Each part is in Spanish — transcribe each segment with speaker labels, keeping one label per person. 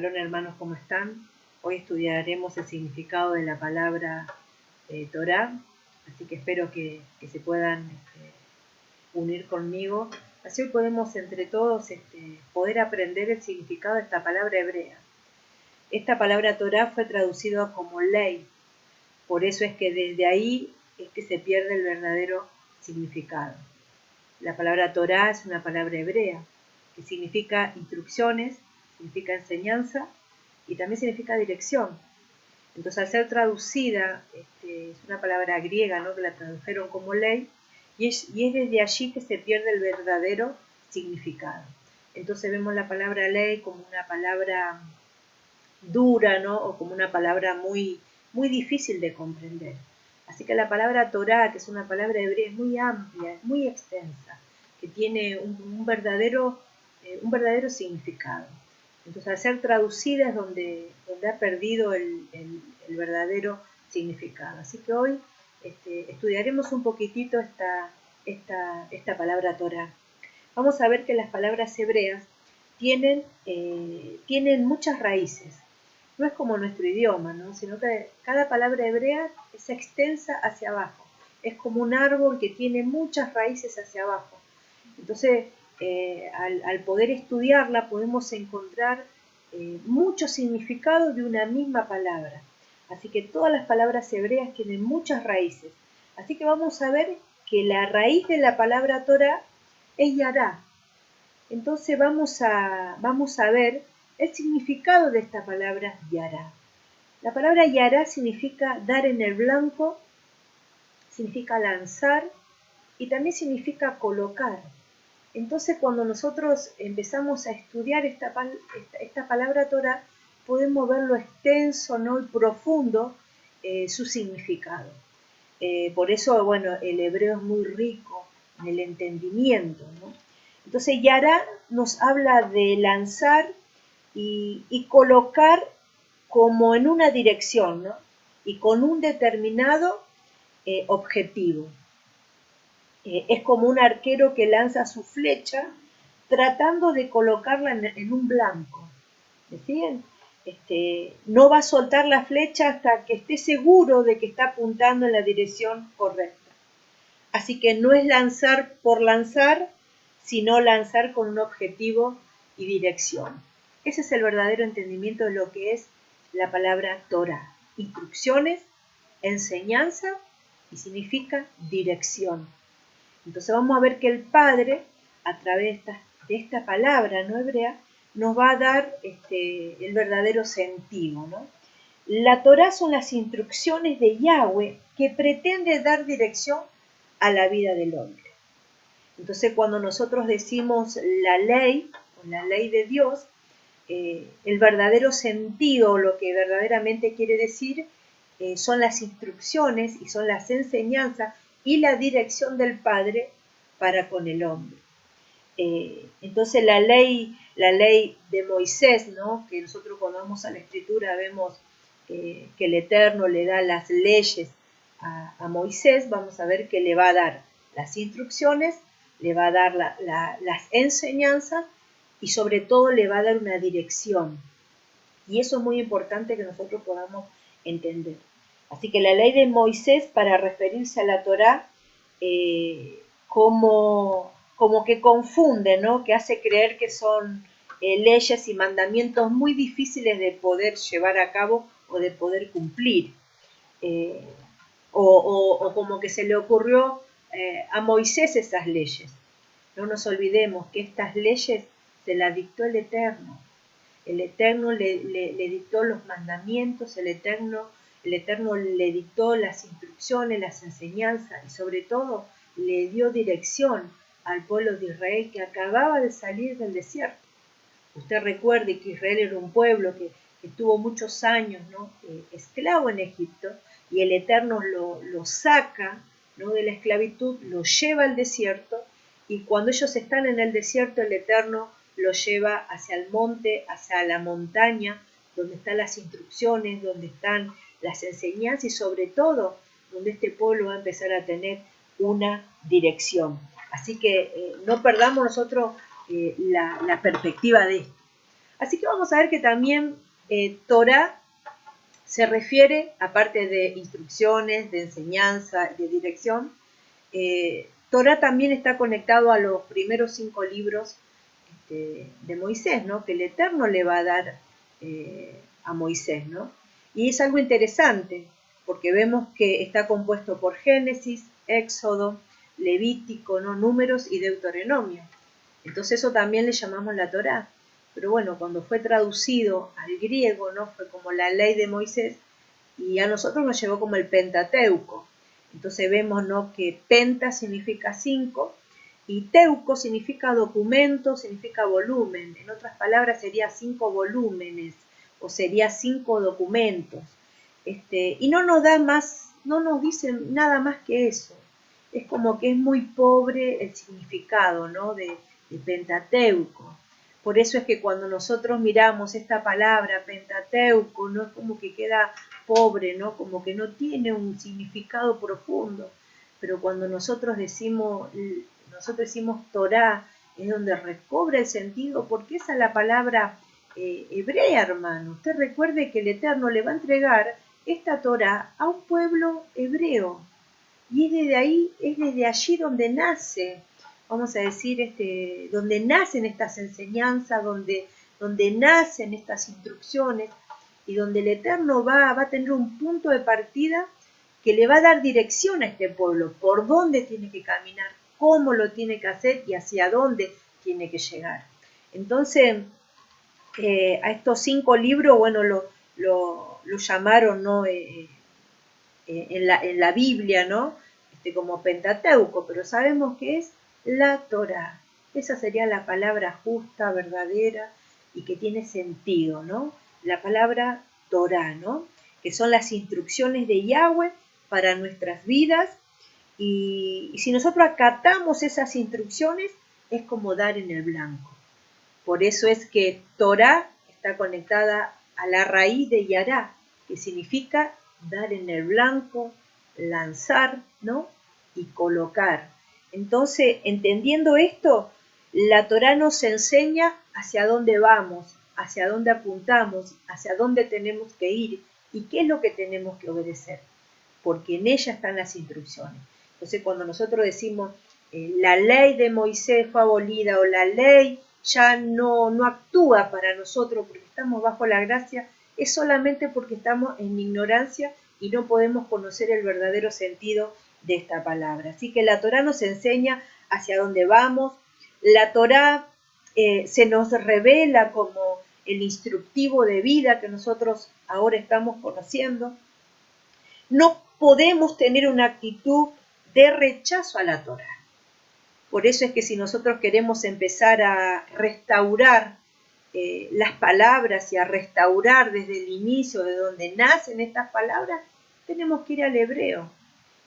Speaker 1: Shalom hermanos, ¿cómo están? Hoy estudiaremos el significado de la palabra Torah, así que espero que se puedan unir conmigo. Así hoy podemos entre todos poder aprender el significado de esta palabra hebrea. Esta palabra Torah fue traducida como ley, por eso es que desde ahí es que se pierde el verdadero significado. La palabra Torah es una palabra hebrea que significa instrucciones, significa enseñanza y también significa dirección. Entonces, al ser traducida, es una palabra griega, ¿no?, que la tradujeron como ley, y es desde allí que se pierde el verdadero significado. Entonces vemos la palabra ley como una palabra dura, ¿no?, o como una palabra muy, muy difícil de comprender. Así que la palabra Torah, que es una palabra hebrea, es muy amplia, es muy extensa, que tiene un verdadero significado. Entonces, al ser traducida es donde ha perdido el verdadero significado. Así que hoy estudiaremos un poquitito esta palabra Torah. Vamos a ver que las palabras hebreas tienen muchas raíces. No es como nuestro idioma, ¿no?, sino que cada palabra hebrea es extensa hacia abajo. Es como un árbol que tiene muchas raíces hacia abajo. Entonces, al poder estudiarla podemos encontrar muchos significados de una misma palabra. Así que todas las palabras hebreas tienen muchas raíces. Así que vamos a ver que la raíz de la palabra Torah es yará. Entonces vamos a ver el significado de esta palabra yará. La palabra yará significa dar en el blanco, significa lanzar y también significa colocar. Entonces, cuando nosotros empezamos a estudiar esta palabra Torah, podemos ver lo extenso, ¿no?, y profundo su significado. Por eso, bueno, el hebreo es muy rico en el entendimiento, ¿no? Entonces, yará nos habla de lanzar y colocar como en una dirección, ¿no?, y con un determinado objetivo. Es como un arquero que lanza su flecha tratando de colocarla en un blanco. ¿Me siguen? No va a soltar la flecha hasta que esté seguro de que está apuntando en la dirección correcta. Así que no es lanzar por lanzar, sino lanzar con un objetivo y dirección. Ese es el verdadero entendimiento de lo que es la palabra Torah. Instrucciones, enseñanza y significa dirección. Entonces vamos a ver que el Padre, a través de esta palabra no hebrea, nos va a dar el verdadero sentido, ¿no? La Torá son las instrucciones de Yahweh que pretende dar dirección a la vida del hombre. Entonces, cuando nosotros decimos la ley, o la ley de Dios, el verdadero sentido, lo que verdaderamente quiere decir, son las instrucciones y son las enseñanzas y la dirección del Padre para con el hombre. Entonces la ley de Moisés, ¿no?, que nosotros cuando vamos a la Escritura vemos que el Eterno le da las leyes a Moisés, vamos a ver que le va a dar las instrucciones, le va a dar las enseñanzas y sobre todo le va a dar una dirección. Y eso es muy importante que nosotros podamos entender. Así que la ley de Moisés, para referirse a la Torá, como que confunde, ¿no?, que hace creer que son leyes y mandamientos muy difíciles de poder llevar a cabo o de poder cumplir. O como que se le ocurrió a Moisés esas leyes. No nos olvidemos que estas leyes se las dictó el Eterno. El Eterno le dictó los mandamientos, el Eterno le dictó las instrucciones, las enseñanzas y sobre todo le dio dirección al pueblo de Israel que acababa de salir del desierto. Usted recuerde que Israel era un pueblo que estuvo muchos años, ¿no?, esclavo en Egipto, y el Eterno lo saca, ¿no?, de la esclavitud, lo lleva al desierto, y cuando ellos están en el desierto, el Eterno los lleva hacia el monte, hacia la montaña, donde están las instrucciones, donde están las enseñanzas y sobre todo donde este pueblo va a empezar a tener una dirección. Así que no perdamos nosotros la perspectiva de esto. Así que vamos a ver que también Torah se refiere, aparte de instrucciones, de enseñanza, de dirección, Torah también está conectado a los primeros 5 libros de Moisés, ¿no? Que el Eterno le va a dar a Moisés, ¿no? Y es algo interesante, porque vemos que está compuesto por Génesis, Éxodo, Levítico, ¿no? Números y Deuteronomio. Entonces eso también le llamamos la Torá. Pero bueno, cuando fue traducido al griego, ¿no? Fue como la ley de Moisés, y a nosotros nos llegó como el Pentateuco. Entonces vemos, ¿no? Que penta significa 5 y teuco significa documento, significa volumen. En otras palabras sería 5 volúmenes o sería 5 documentos. Y no nos da más, no nos dice nada más que eso. Es como que es muy pobre el significado, ¿no? de Pentateuco. Por eso es que cuando nosotros miramos esta palabra Pentateuco, no es como que queda pobre, ¿no? Como que no tiene un significado profundo. Pero cuando nosotros decimos Torá, es donde recobra el sentido, porque esa es la palabra hebrea, hermano. Usted recuerde que el Eterno le va a entregar esta Torá a un pueblo hebreo. Y es desde allí donde nace, vamos a decir, donde nacen estas enseñanzas, donde nacen estas instrucciones, y donde el Eterno va a tener un punto de partida que le va a dar dirección a este pueblo, por dónde tiene que caminar, cómo lo tiene que hacer y hacia dónde tiene que llegar. Entonces, a estos 5 libros, bueno, lo llamaron, ¿no? En la Biblia, ¿no? Como Pentateuco, pero sabemos que es la Torá. Esa sería la palabra justa, verdadera y que tiene sentido, ¿no? La palabra Torá, ¿no? Que son las instrucciones de Yahweh para nuestras vidas, y si nosotros acatamos esas instrucciones es como dar en el blanco. Por eso es que Torá está conectada a la raíz de Yará, que significa dar en el blanco, lanzar, ¿no? Y colocar. Entonces, entendiendo esto, la Torá nos enseña hacia dónde vamos, hacia dónde apuntamos, hacia dónde tenemos que ir y qué es lo que tenemos que obedecer, porque en ella están las instrucciones. Entonces, cuando nosotros decimos la ley de Moisés fue abolida o la ley ya no actúa para nosotros porque estamos bajo la gracia, es solamente porque estamos en ignorancia y no podemos conocer el verdadero sentido de esta palabra. Así que la Torá nos enseña hacia dónde vamos. La Torá se nos revela como el instructivo de vida que nosotros ahora estamos conociendo. No podemos tener una actitud de rechazo a la Torá. Por eso es que si nosotros queremos empezar a restaurar las palabras y a restaurar desde el inicio, de donde nacen estas palabras, tenemos que ir al hebreo.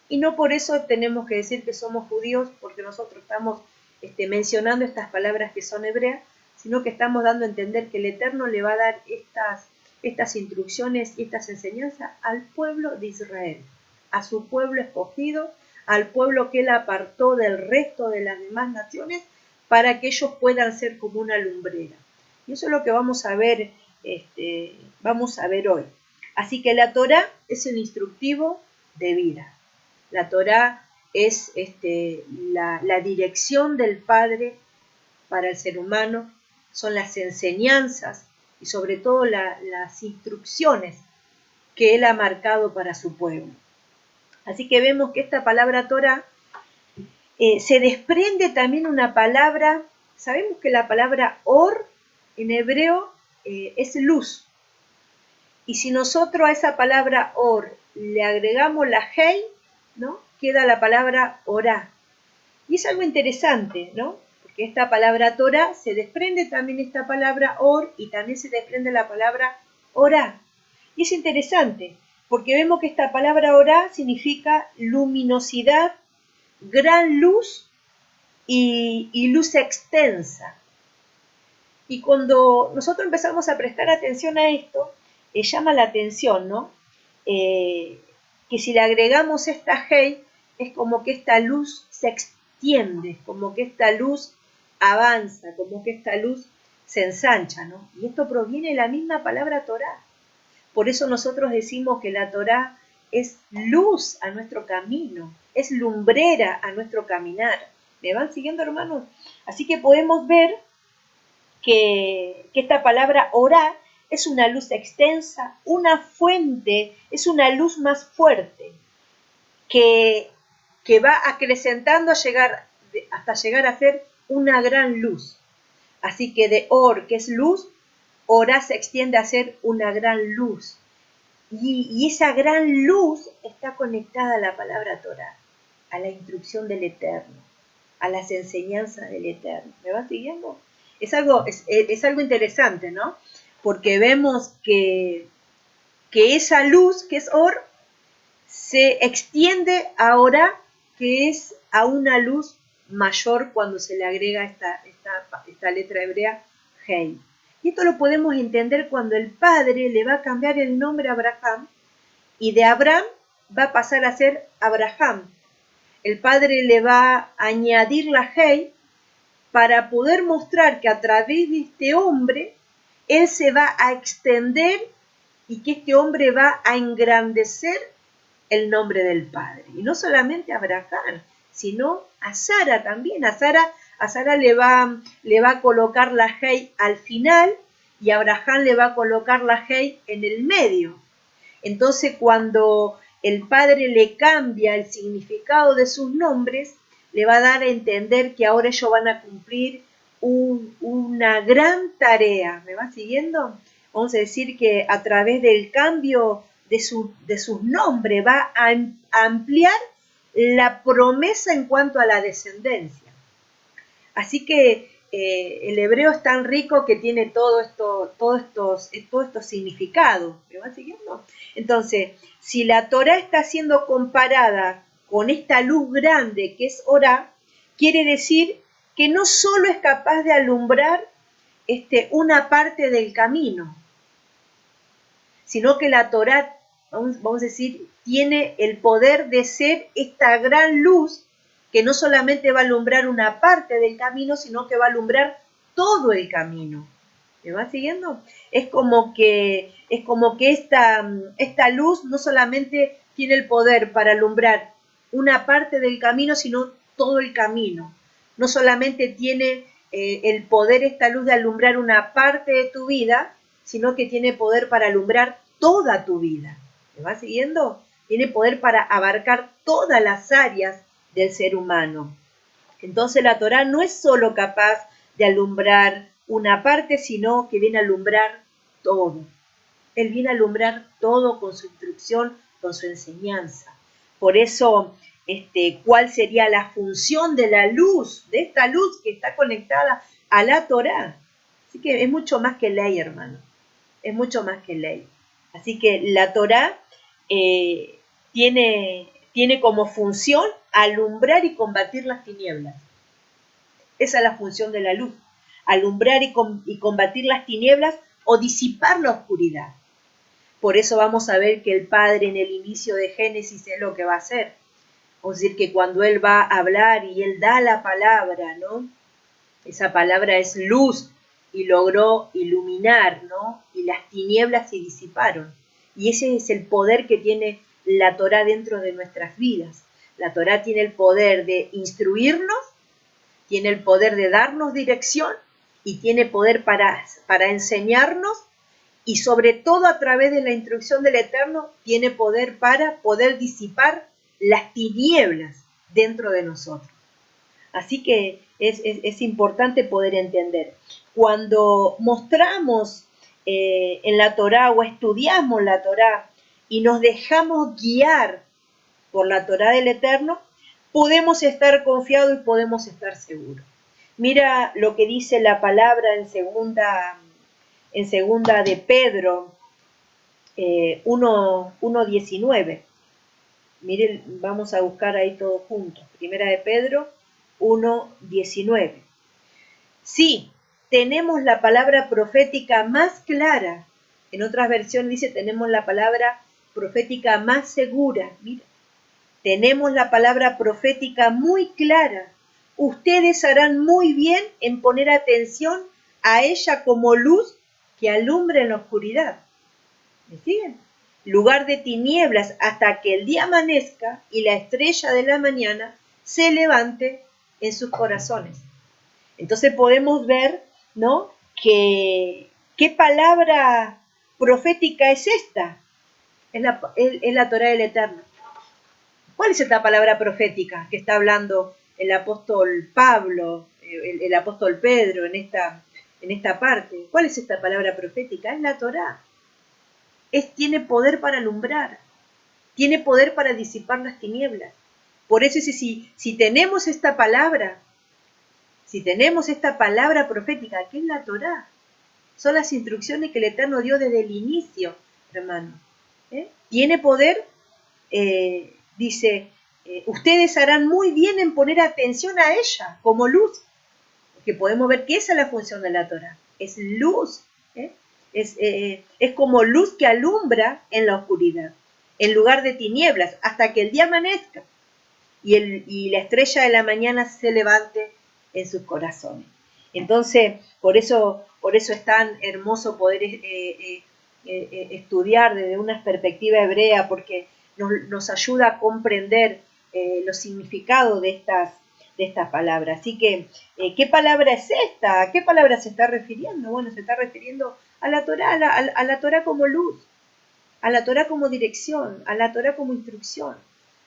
Speaker 1: Y no por eso tenemos que decir que somos judíos, porque nosotros estamos mencionando estas palabras que son hebreas, sino que estamos dando a entender que el Eterno le va a dar estas instrucciones y estas enseñanzas al pueblo de Israel, a su pueblo escogido, al pueblo que él apartó del resto de las demás naciones para que ellos puedan ser como una lumbrera. Y eso es lo que vamos a ver hoy. Así que la Torá es un instructivo de vida. La Torá es la dirección del Padre para el ser humano, son las enseñanzas y sobre todo las instrucciones que él ha marcado para su pueblo. Así que vemos que esta palabra Torá se desprende también una palabra, sabemos que la palabra or en hebreo es luz. Y si nosotros a esa palabra or le agregamos la hei, ¿no? Queda la palabra orá. Y es algo interesante, ¿no? Porque esta palabra Torá se desprende también esta palabra or y también se desprende la palabra orá. Y es interesante, porque vemos que esta palabra orá significa luminosidad, gran luz y luz extensa. Y cuando nosotros empezamos a prestar atención a esto, llama la atención, ¿no? Que si le agregamos esta hei, es como que esta luz se extiende, como que esta luz avanza, como que esta luz se ensancha, ¿no? Y esto proviene de la misma palabra Torá. Por eso nosotros decimos que la Torá es luz a nuestro camino, es lumbrera a nuestro caminar. ¿Me van siguiendo, hermanos? Así que podemos ver que esta palabra orá es una luz extensa, una fuente, es una luz más fuerte que va acrecentando hasta llegar a ser una gran luz. Así que de or, que es luz, orá se extiende a ser una gran luz. Y esa gran luz está conectada a la palabra Torá, a la instrucción del Eterno, a las enseñanzas del Eterno. ¿Me van siguiendo? Es algo interesante, ¿no? Porque vemos que esa luz, que es or, se extiende ahora, que es a una luz mayor cuando se le agrega esta letra hebrea, Hei. Y esto lo podemos entender cuando el padre le va a cambiar el nombre a Abraham, y de Abraham va a pasar a ser Abraham. El padre le va a añadir la Hei para poder mostrar que a través de este hombre, él se va a extender y que este hombre va a engrandecer el nombre del Padre. Y no solamente a Abraham, sino a Sara también. A Sara le va a colocar la Hei al final y a Abraham le va a colocar la Hei en el medio. Entonces, cuando el Padre le cambia el significado de sus nombres, le va a dar a entender que ahora ellos van a cumplir una gran tarea. ¿Me va siguiendo? Vamos a decir que a través del cambio de sus nombres va a ampliar la promesa en cuanto a la descendencia. Así que el hebreo es tan rico que tiene todos estos significados. ¿Me van siguiendo? Entonces, si la Torá está siendo comparada con esta luz grande que es orá, quiere decir que no solo es capaz de alumbrar una parte del camino, sino que la Torá, vamos a decir, tiene el poder de ser esta gran luz que no solamente va a alumbrar una parte del camino, sino que va a alumbrar todo el camino. ¿Me va siguiendo? Es como que esta luz no solamente tiene el poder para alumbrar una parte del camino, sino todo el camino. No solamente tiene el poder esta luz de alumbrar una parte de tu vida, sino que tiene poder para alumbrar toda tu vida. ¿Me va siguiendo? Tiene poder para abarcar todas las áreas del ser humano. Entonces la Torá no es solo capaz de alumbrar una parte, sino que viene a alumbrar todo. Él viene a alumbrar todo con su instrucción, con su enseñanza. Por eso, ¿cuál sería la función de la luz, de esta luz que está conectada a la Torá? Así que es mucho más que ley, hermano. Es mucho más que ley. Así que la Torá tiene como función alumbrar y combatir las tinieblas. Esa es la función de la luz. Alumbrar y combatir las tinieblas o disipar la oscuridad. Por eso vamos a ver que el Padre en el inicio de Génesis es lo que va a hacer. Es decir, que cuando Él va a hablar y Él da la palabra, ¿no? Esa palabra es luz y logró iluminar, ¿no? Y las tinieblas se disiparon. Y ese es el poder que tiene la Torá dentro de nuestras vidas. La Torá tiene el poder de instruirnos, tiene el poder de darnos dirección y tiene poder para enseñarnos, y sobre todo a través de la instrucción del Eterno tiene poder para poder disipar las tinieblas dentro de nosotros. Así que es importante poder entender. Cuando mostramos en la Torá o estudiamos la Torá y nos dejamos guiar por la Torá del Eterno, podemos estar confiados y podemos estar seguros. Mira lo que dice la palabra en segunda de Pedro 1:19. Miren, vamos a buscar ahí todos juntos. Primera de Pedro 1:19. Sí, tenemos la palabra profética más clara. En otras versiones dice, tenemos la palabra profética más segura. Mira, tenemos la palabra profética muy clara. Ustedes harán muy bien en poner atención a ella como luz que alumbra en la oscuridad. ¿Me siguen? Lugar de tinieblas hasta que el día amanezca y la estrella de la mañana se levante en sus corazones. Entonces podemos ver, ¿no?, que qué palabra profética es esta. Es la Torá del Eterno. ¿Cuál es esta palabra profética que está hablando el apóstol Pablo, el apóstol Pedro en esta parte? ¿Cuál es esta palabra profética? Es la Torá. Tiene poder para alumbrar, tiene poder para disipar las tinieblas. Por eso si tenemos esta palabra, profética, que es la Torá, son las instrucciones que el Eterno dio desde el inicio, hermano. Tiene poder, dice, ustedes harán muy bien en poner atención a ella como luz, porque podemos ver que esa es la función de la Torá, es luz, es como luz que alumbra en la oscuridad, en lugar de tinieblas, hasta que el día amanezca y la estrella de la mañana se levante en sus corazones. Entonces, por eso es tan hermoso poder estudiar desde una perspectiva hebrea, porque nos ayuda a comprender los significados de estas palabras. Así que, ¿qué palabra es esta? ¿A qué palabra se está refiriendo? Bueno, se está refiriendo a la Torá, a la Torá como luz, a la Torá como dirección, a la Torá como instrucción,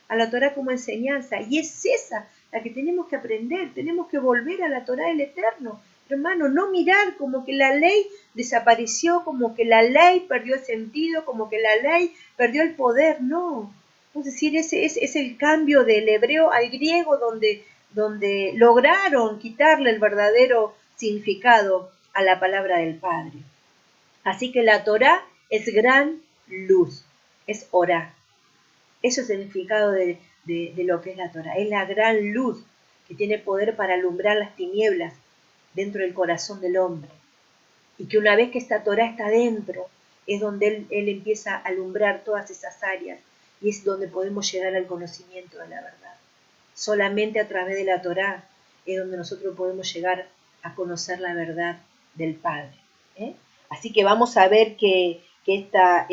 Speaker 1: a la Torá como enseñanza. Y es esa la que tenemos que aprender, tenemos que volver a la Torá del Eterno. Hermano, no mirar como que la ley desapareció, como que la ley perdió el sentido, como que la ley perdió el poder, no. Es decir, ese es el cambio del hebreo al griego donde lograron quitarle el verdadero significado a la palabra del Padre. Así que la Torá es gran luz, es orá. Eso es el significado de lo que es la Torá. Es la gran luz que tiene poder para alumbrar las tinieblas dentro del corazón del hombre. Y que una vez que esta Torá está dentro, es donde él empieza a alumbrar todas esas áreas y es donde podemos llegar al conocimiento de la verdad. Solamente a través de la Torá es donde nosotros podemos llegar a conocer la verdad del Padre. Así que vamos a ver que esta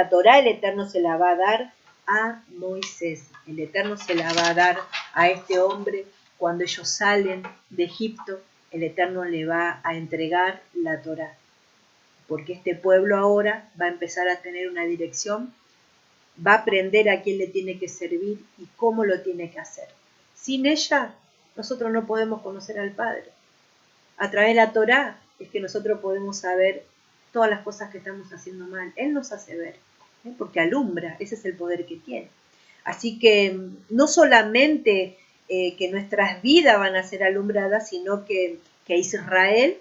Speaker 1: Torá el Eterno se la va a dar a Moisés. El Eterno se la va a dar a este hombre cuando ellos salen de Egipto. El Eterno le va a entregar la Torá. Porque este pueblo ahora va a empezar a tener una dirección, va a aprender a quién le tiene que servir y cómo lo tiene que hacer. Sin ella, nosotros no podemos conocer al Padre. A través de la Torá es que nosotros podemos saber todas las cosas que estamos haciendo mal. Él nos hace ver, porque alumbra, ese es el poder que tiene. Así que no solamente que nuestras vidas van a ser alumbradas, sino que Israel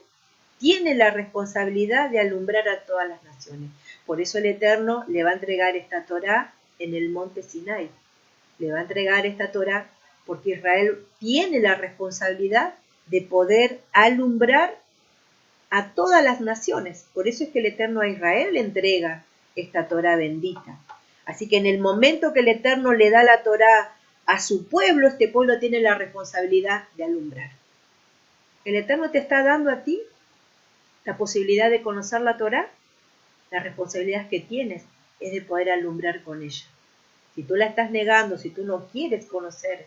Speaker 1: tiene la responsabilidad de alumbrar a todas las naciones. Por eso el Eterno le va a entregar esta Torá en el monte Sinai. Le va a entregar esta Torá porque Israel tiene la responsabilidad de poder alumbrar a todas las naciones. Por eso es que el Eterno a Israel le entrega esta Torá bendita. Así que en el momento que el Eterno le da la Torá a su pueblo, este pueblo tiene la responsabilidad de alumbrar. El Eterno te está dando a ti la posibilidad de conocer la Torá. La responsabilidad que tienes es de poder alumbrar con ella. Si tú la estás negando, si tú no quieres conocer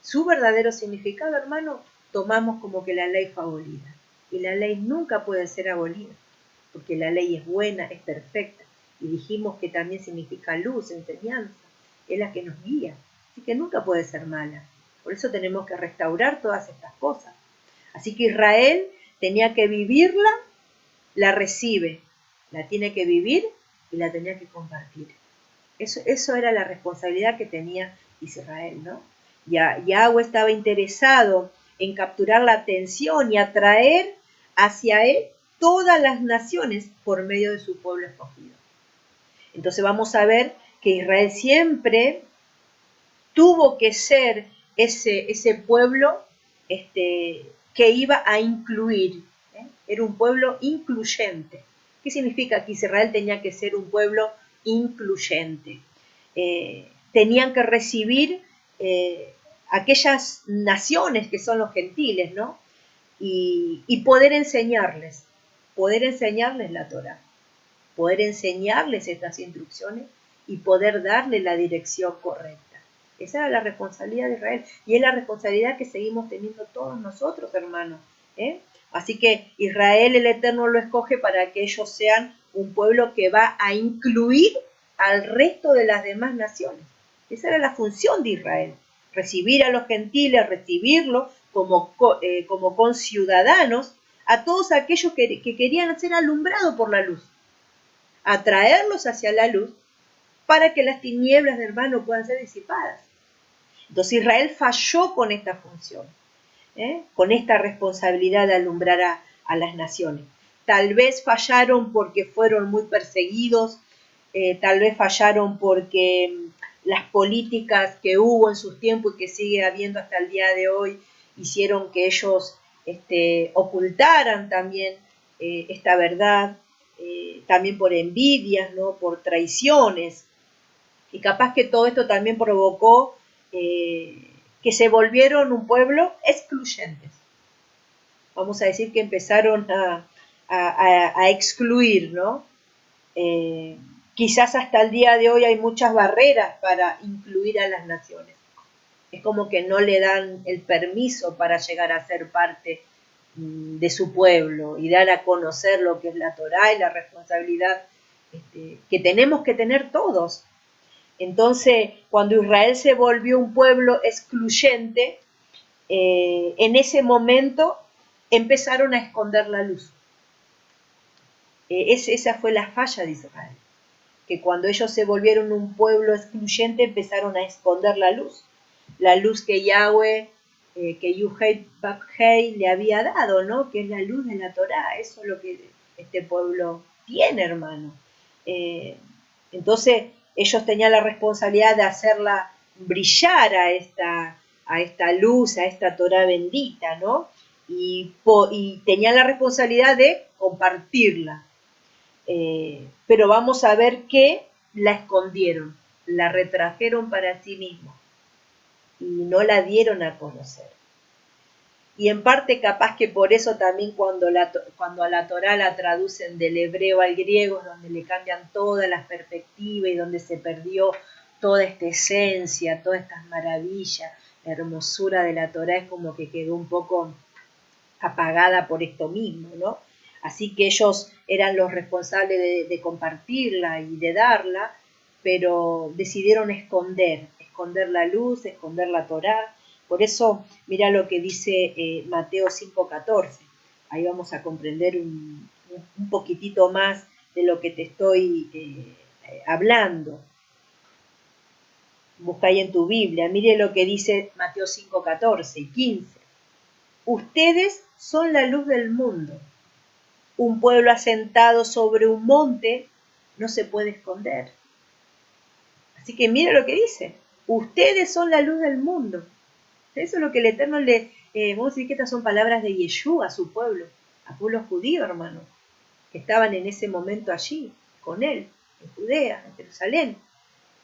Speaker 1: su verdadero significado, hermano, tomamos como que la ley fue abolida. Y la ley nunca puede ser abolida, porque la ley es buena, es perfecta. Y dijimos que también significa luz, enseñanza, es la que nos guía. Así que nunca puede ser mala. Por eso tenemos que restaurar todas estas cosas. Así que Israel tenía que vivirla, la recibe, la tiene que vivir y la tenía que compartir. Eso era la responsabilidad que tenía Israel, ¿no? Yahweh estaba interesado en capturar la atención y atraer hacia él todas las naciones por medio de su pueblo escogido. Entonces vamos a ver que Israel siempre tuvo que ser ese pueblo que iba a incluir. Era un pueblo incluyente. ¿Qué significa que Israel tenía que ser un pueblo incluyente? Tenían que recibir aquellas naciones que son los gentiles, ¿no? y poder enseñarles la Torá, poder enseñarles estas instrucciones y poder darle la dirección correcta. Esa era la responsabilidad de Israel y es la responsabilidad que seguimos teniendo todos nosotros, hermanos. Así que Israel, el Eterno, lo escoge para que ellos sean un pueblo que va a incluir al resto de las demás naciones. Esa era la función de Israel, recibir a los gentiles, recibirlos como conciudadanos, a todos aquellos que querían ser alumbrados por la luz, atraerlos hacia la luz para que las tinieblas, hermano, puedan ser disipadas. Entonces Israel falló con esta función, con esta responsabilidad de alumbrar a las naciones. Tal vez fallaron porque fueron muy perseguidos, tal vez fallaron porque las políticas que hubo en sus tiempos y que sigue habiendo hasta el día de hoy hicieron que ellos ocultaran también esta verdad, también por envidias, ¿no? Por traiciones, y capaz que todo esto también provocó que se volvieron un pueblo excluyentes. Vamos a decir que empezaron a excluir, ¿no? Quizás hasta el día de hoy hay muchas barreras para incluir a las naciones. Es como que no le dan el permiso para llegar a ser parte de su pueblo y dar a conocer lo que es la Torá y la responsabilidad que tenemos que tener todos. Entonces, cuando Israel se volvió un pueblo excluyente, en ese momento empezaron a esconder la luz. Esa fue la falla de Israel, que cuando ellos se volvieron un pueblo excluyente empezaron a esconder la luz que Yahweh, que Yuhei Bakhei le había dado, ¿no? Que es la luz de la Torá. Eso es lo que este pueblo tiene, hermano. Entonces ellos tenían la responsabilidad de hacerla brillar a esta luz, a esta Torá bendita, ¿no? Y tenían la responsabilidad de compartirla. Pero vamos a ver que la escondieron, la retrajeron para sí mismos y no la dieron a conocer. Y en parte capaz que por eso también cuando a la Torá la traducen del hebreo al griego, donde le cambian todas las perspectivas y donde se perdió toda esta esencia, todas estas maravillas, la hermosura de la Torá es como que quedó un poco apagada por esto mismo, ¿no? Así que ellos eran los responsables de compartirla y de darla, pero decidieron esconder la luz, esconder la Torá. Por eso, mira lo que dice Mateo 5:14. Ahí vamos a comprender un poquitito más de lo que te estoy hablando. Busca ahí en tu Biblia. Mire lo que dice Mateo 5:14 y 15. Ustedes son la luz del mundo. Un pueblo asentado sobre un monte no se puede esconder. Así que mira lo que dice. Ustedes son la luz del mundo. Eso es lo que el Eterno vamos a decir que estas son palabras de Yeshua a su pueblo, a pueblo judío, hermano, que estaban en ese momento allí, con él, en Judea, en Jerusalén.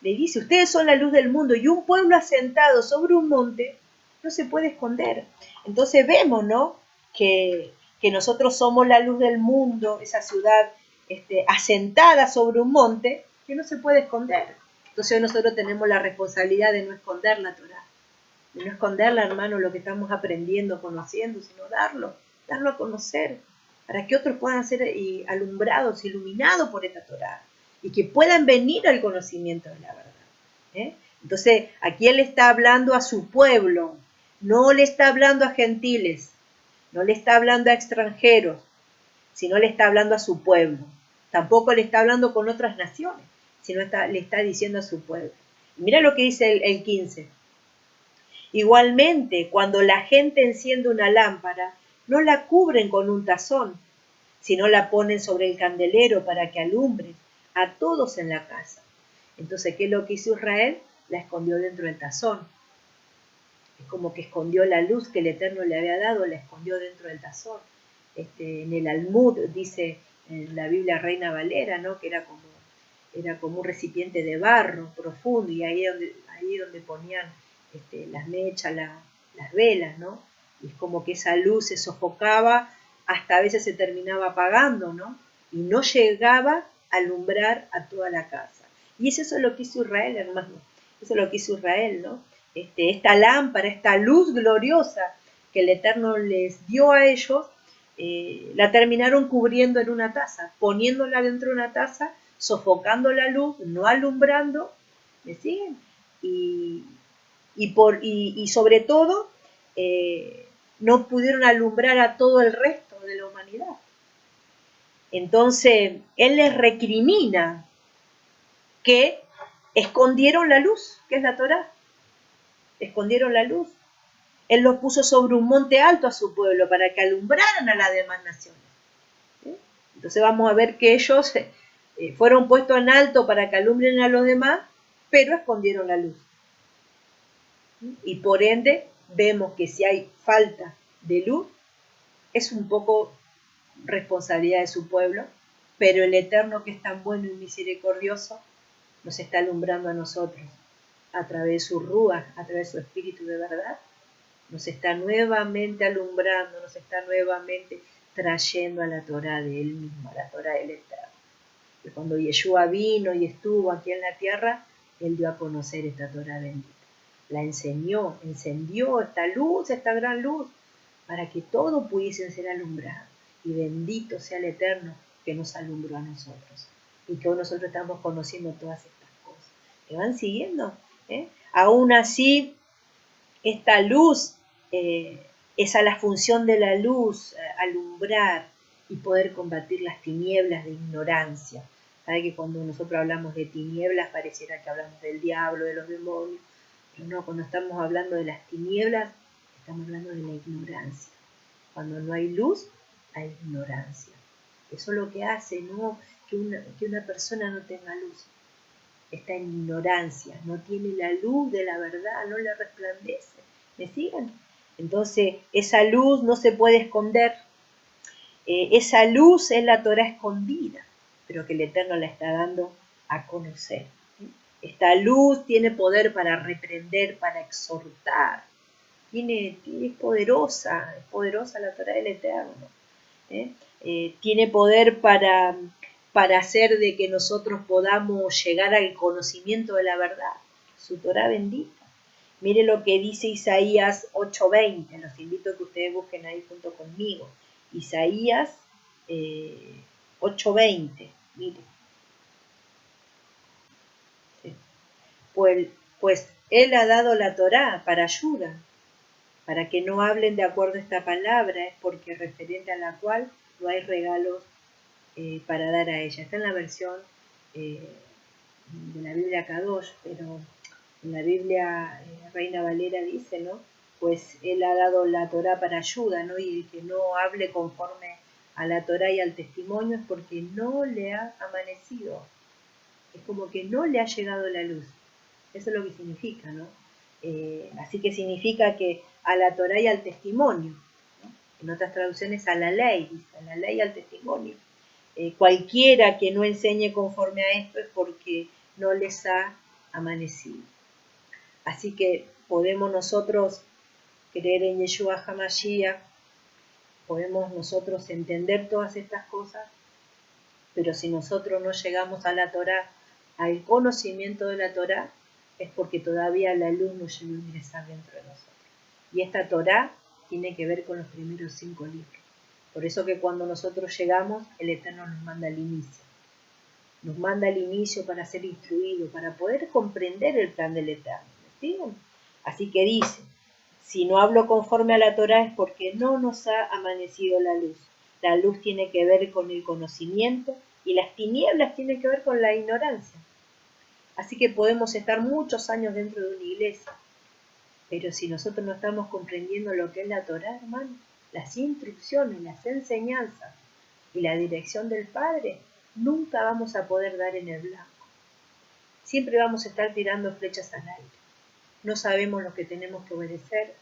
Speaker 1: Le dice, ustedes son la luz del mundo y un pueblo asentado sobre un monte no se puede esconder. Entonces vemos, ¿no? Que nosotros somos la luz del mundo, esa ciudad asentada sobre un monte que no se puede esconder. Entonces nosotros tenemos la responsabilidad de no esconder la Torá, de no esconderla, hermano, lo que estamos aprendiendo, conociendo, sino darlo a conocer, para que otros puedan ser alumbrados, iluminados por esta Torá, y que puedan venir al conocimiento de la verdad. Entonces, aquí él está hablando a su pueblo, no le está hablando a gentiles, no le está hablando a extranjeros, sino le está hablando a su pueblo. Tampoco le está hablando con otras naciones, sino le está diciendo a su pueblo. Mira lo que dice el 15. Igualmente, cuando la gente enciende una lámpara, no la cubren con un tazón, sino la ponen sobre el candelero para que alumbre a todos en la casa. Entonces, ¿qué es lo que hizo Israel? La escondió dentro del tazón. Es como que escondió la luz que el Eterno le había dado, la escondió dentro del tazón. En el almud, dice en la Biblia Reina Valera, ¿no? Que era como un recipiente de barro profundo, y ahí donde ponían las mechas, las velas, ¿no? Y es como que esa luz se sofocaba, hasta a veces se terminaba apagando, ¿no? Y no llegaba a alumbrar a toda la casa. Y eso es lo que hizo Israel, hermano. Eso es lo que hizo Israel, ¿no? Esta lámpara, esta luz gloriosa que el Eterno les dio a ellos, la terminaron cubriendo en una taza, poniéndola dentro de una taza, sofocando la luz, no alumbrando, ¿me siguen? Y sobre todo, no pudieron alumbrar a todo el resto de la humanidad. Entonces, Él les recrimina que escondieron la luz, que es la Torá. Escondieron la luz. Él los puso sobre un monte alto a su pueblo para que alumbraran a las demás naciones. Entonces vamos a ver que ellos fueron puestos en alto para que alumbren a los demás, pero escondieron la luz. Y por ende vemos que si hay falta de luz, es un poco responsabilidad de su pueblo, pero el Eterno, que es tan bueno y misericordioso, nos está alumbrando a nosotros a través de su Ruach, a través de su Espíritu de verdad, nos está nuevamente alumbrando, nos está nuevamente trayendo a la Torá de Él mismo, a la Torá del Eterno. Y cuando Yeshua vino y estuvo aquí en la tierra, Él dio a conocer esta Torá bendita. La enseñó, encendió esta luz, esta gran luz, para que todo pudiese ser alumbrado. Y bendito sea el Eterno que nos alumbró a nosotros. Y que hoy nosotros estamos conociendo todas estas cosas. ¿Me van siguiendo? Aún así, esta luz, esa es la función de la luz, alumbrar y poder combatir las tinieblas de ignorancia. ¿Sabe que cuando nosotros hablamos de tinieblas pareciera que hablamos del diablo, de los demonios? Pero no, cuando estamos hablando de las tinieblas, estamos hablando de la ignorancia. Cuando no hay luz, hay ignorancia. Eso es lo que hace, ¿no? que una persona no tenga luz. Está en ignorancia, no tiene la luz de la verdad, no le resplandece. ¿Me siguen? Entonces, esa luz no se puede esconder. Esa luz es la Torá escondida, pero que el Eterno la está dando a conocer. Esta luz tiene poder para reprender, para exhortar. Es poderosa la Torá del Eterno. Tiene poder para hacer de que nosotros podamos llegar al conocimiento de la verdad. Su Torá bendita. Mire lo que dice Isaías 8:20. Los invito a que ustedes busquen ahí junto conmigo. Isaías 8:20. Mire. Sí. Pues Él ha dado la Torá para ayuda, para que no hablen de acuerdo a esta palabra, es porque referente a la cual no hay regalos para dar a ella. Está en la versión de la Biblia Kadosh, pero en la Biblia Reina Valera dice, ¿no? Pues Él ha dado la Torá para ayuda, ¿no? Y el que no hable conforme a la Torá y al testimonio es porque no le ha amanecido. Es como que no le ha llegado la luz. Eso es lo que significa, ¿no? Así que significa que a la Torá y al testimonio, ¿no? En otras traducciones a la ley, dice, a la ley y al testimonio. Cualquiera que no enseñe conforme a esto es porque no les ha amanecido. Así que podemos nosotros creer en Yeshua HaMashiach, podemos nosotros entender todas estas cosas, pero si nosotros no llegamos a la Torá, al conocimiento de la Torá, es porque todavía la luz no llegó a ingresar dentro de nosotros. Y esta Torá tiene que ver con los primeros 5 libros. Por eso que cuando nosotros llegamos, el Eterno nos manda al inicio. Nos manda al inicio para ser instruidos, para poder comprender el plan del Eterno. ¿Sí? Así que dice, si no hablo conforme a la Torá es porque no nos ha amanecido la luz. La luz tiene que ver con el conocimiento y las tinieblas tienen que ver con la ignorancia. Así que podemos estar muchos años dentro de una iglesia, pero si nosotros no estamos comprendiendo lo que es la Torá, hermano, las instrucciones, las enseñanzas y la dirección del Padre, nunca vamos a poder dar en el blanco. Siempre vamos a estar tirando flechas al aire. No sabemos lo que tenemos que obedecer,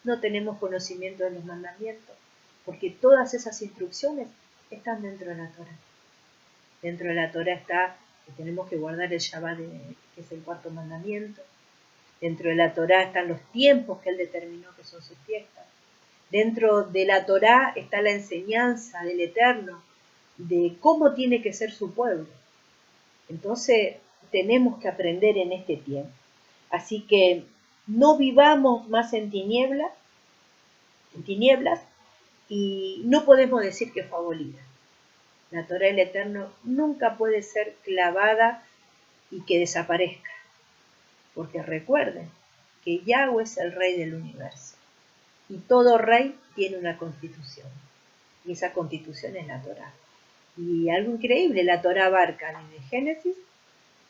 Speaker 1: no tenemos conocimiento de los mandamientos, porque todas esas instrucciones están dentro de la Torá. Dentro de la Torá está que tenemos que guardar el Shabbat, que es el 4º mandamiento. Dentro de la Torá están los tiempos que Él determinó que son sus fiestas. Dentro de la Torá está la enseñanza del Eterno, de cómo tiene que ser su pueblo. Entonces tenemos que aprender en este tiempo. Así que no vivamos más en tinieblas, y no podemos decir que fue abolida. La Torá del Eterno nunca puede ser clavada y que desaparezca. Porque recuerden que Yahweh es el rey del universo. Y todo rey tiene una constitución. Y esa constitución es la Torá. Y algo increíble, la Torá abarca desde Génesis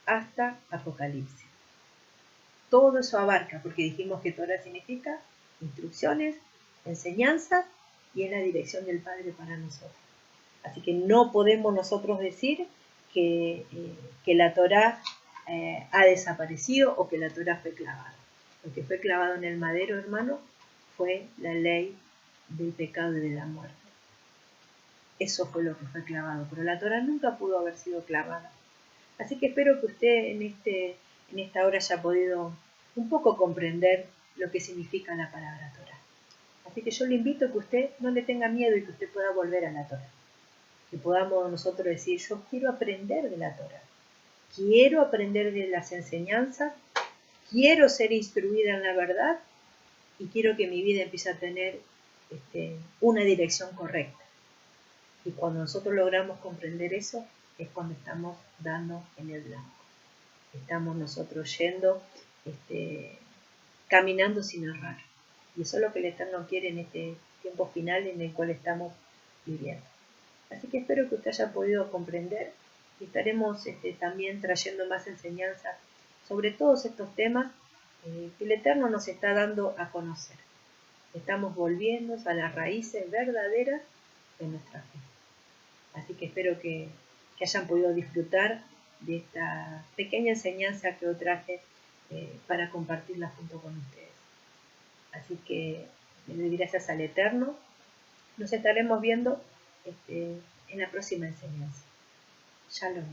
Speaker 1: hasta Apocalipsis. Todo eso abarca, porque dijimos que Torá significa instrucciones, enseñanza y es la dirección del Padre para nosotros. Así que no podemos nosotros decir que la Torá ha desaparecido o que la Torá fue clavada. Lo que fue clavado en el madero, hermano, fue la ley del pecado y de la muerte. Eso fue lo que fue clavado, pero la Torá nunca pudo haber sido clavada. Así que espero que usted en esta hora haya podido un poco comprender lo que significa la palabra Torá. Así que yo le invito a que usted no le tenga miedo y que usted pueda volver a la Torá. Que podamos nosotros decir, yo quiero aprender de la Torá. Quiero aprender de las enseñanzas, quiero ser instruida en la verdad y quiero que mi vida empiece a tener una dirección correcta. Y cuando nosotros logramos comprender eso, es cuando estamos dando en el blanco. Estamos nosotros yendo, caminando sin errar. Y eso es lo que el Eterno quiere en este tiempo final en el cual estamos viviendo. Así que espero que usted haya podido comprender y estaremos también trayendo más enseñanzas sobre todos estos temas que el Eterno nos está dando a conocer. Estamos volviendo a las raíces verdaderas de nuestra fe. Así que espero que hayan podido disfrutar de esta pequeña enseñanza que hoy traje para compartirla junto con ustedes. Así que le doy gracias al Eterno. Nos estaremos viendo en la próxima enseñanza. Shalom.